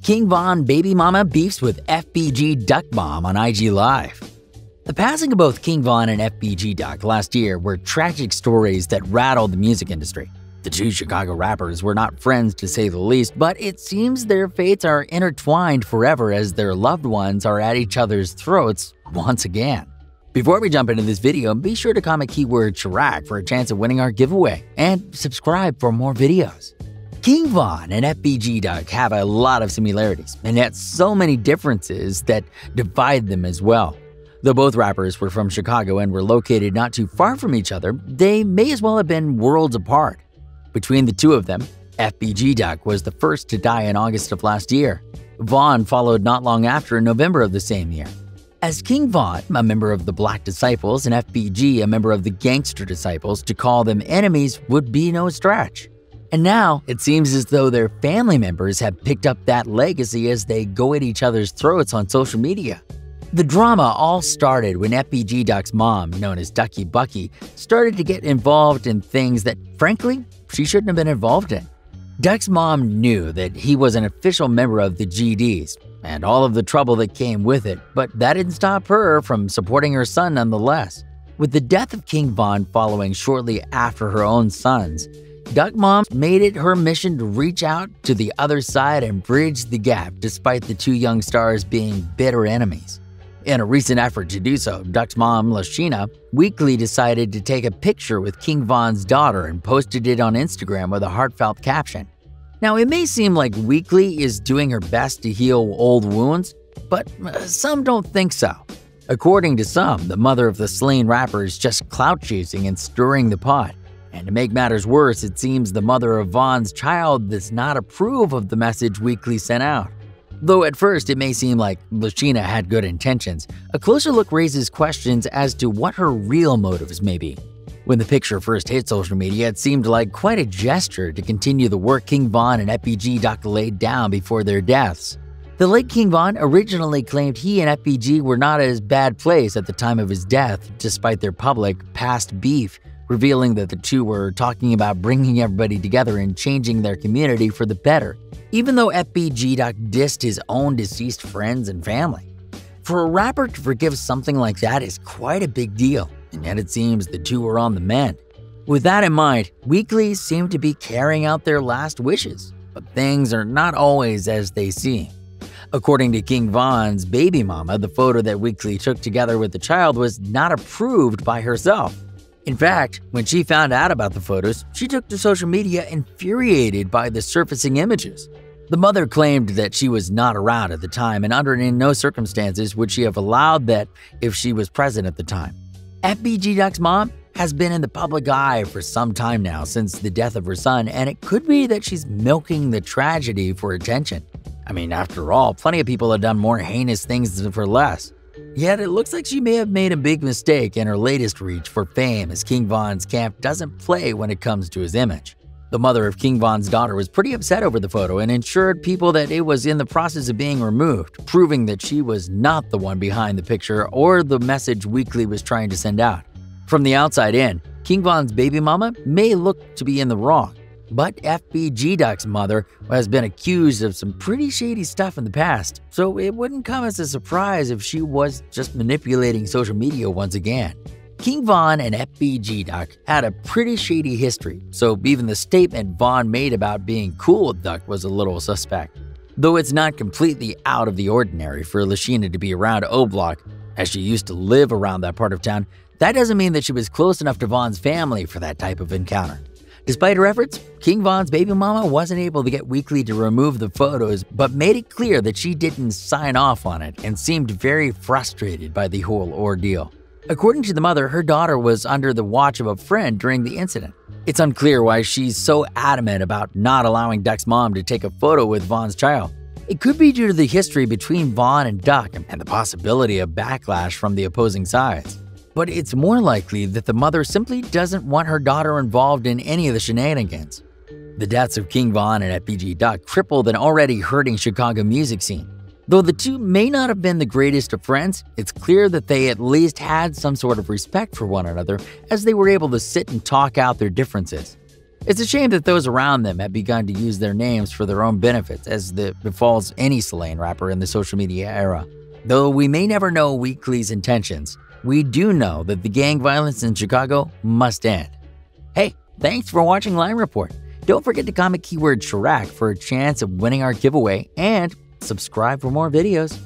King Von baby mama beefs with FBG Duck Mom on IG Live. The passing of both King Von and FBG Duck last year were tragic stories that rattled the music industry. The two Chicago rappers were not friends to say the least, but it seems their fates are intertwined forever as their loved ones are at each other's throats once again. Before we jump into this video, be sure to comment keyword Chirac for a chance of winning our giveaway, and subscribe for more videos. King Von and FBG Duck have a lot of similarities, and yet so many differences that divide them as well. Though both rappers were from Chicago and were located not too far from each other, they may as well have been worlds apart. Between the two of them, FBG Duck was the first to die in August of last year. Von followed not long after in November of the same year. As King Von, a member of the Black Disciples, and FBG, a member of the Gangster Disciples, to call them enemies would be no stretch. And now, it seems as though their family members have picked up that legacy as they go at each other's throats on social media. The drama all started when FBG Duck's mom, known as Ducky Bucky, started to get involved in things that, frankly, she shouldn't have been involved in. Duck's mom knew that he was an official member of the GDs and all of the trouble that came with it, but that didn't stop her from supporting her son nonetheless. With the death of King Von following shortly after her own sons, Duck Mom made it her mission to reach out to the other side and bridge the gap despite the two young stars being bitter enemies. In a recent effort to do so, Duck's mom, Lashina, weekly decided to take a picture with King Von's daughter and posted it on Instagram with a heartfelt caption. Now, it may seem like Weekly is doing her best to heal old wounds, but some don't think so. According to some, the mother of the slain rapper is just clout chasing and stirring the pot. And to make matters worse, it seems the mother of Von's child does not approve of the message Weekly sent out. Though at first it may seem like Lashina had good intentions, a closer look raises questions as to what her real motives may be. When the picture first hit social media, it seemed like quite a gesture to continue the work King Von and FBG Duck laid down before their deaths. The late King Von originally claimed he and FBG were not at a bad place at the time of his death, despite their public past beef, revealing that the two were talking about bringing everybody together and changing their community for the better, even though FBG Duck dissed his own deceased friends and family. For a rapper to forgive something like that is quite a big deal, and yet it seems the two are on the mend. With that in mind, Weekly seem to be carrying out their last wishes, but things are not always as they seem. According to King Von's baby mama, the photo that Weekly took together with the child was not approved by herself. In fact, when she found out about the photos, she took to social media infuriated by the surfacing images. The mother claimed that she was not around at the time and under no circumstances would she have allowed that if she was present at the time. FBG Duck's mom has been in the public eye for some time now since the death of her son, and it could be that she's milking the tragedy for attention. I mean, after all, plenty of people have done more heinous things for less. Yet it looks like she may have made a big mistake in her latest reach for fame, as King Von's camp doesn't play when it comes to his image. The mother of King Von's daughter was pretty upset over the photo and assured people that it was in the process of being removed, proving that she was not the one behind the picture or the message Weekly was trying to send out. From the outside in, King Von's baby mama may look to be in the wrong, but FBG Duck's mother has been accused of some pretty shady stuff in the past, so it wouldn't come as a surprise if she was just manipulating social media once again. King Von and FBG Duck had a pretty shady history, so even the statement Von made about being cool with Duck was a little suspect. Though it's not completely out of the ordinary for Lashina to be around O-Block, as she used to live around that part of town, that doesn't mean that she was close enough to Von's family for that type of encounter. Despite her efforts, King Von's baby mama wasn't able to get Weekly to remove the photos, but made it clear that she didn't sign off on it and seemed very frustrated by the whole ordeal. According to the mother, her daughter was under the watch of a friend during the incident. It's unclear why she's so adamant about not allowing Duck's mom to take a photo with Von's child. It could be due to the history between Von and Duck and the possibility of backlash from the opposing sides. But it's more likely that the mother simply doesn't want her daughter involved in any of the shenanigans. The deaths of King Von and FBG Duck crippled an already hurting Chicago music scene. Though the two may not have been the greatest of friends, it's clear that they at least had some sort of respect for one another as they were able to sit and talk out their differences. It's a shame that those around them have begun to use their names for their own benefits, as befalls any Chilean rapper in the social media era. Though we may never know Weekly's intentions, we do know that the gang violence in Chicago must end. Hey, thanks for watching Line Report. Don't forget to comment keyword Chirac for a chance of winning our giveaway and subscribe for more videos.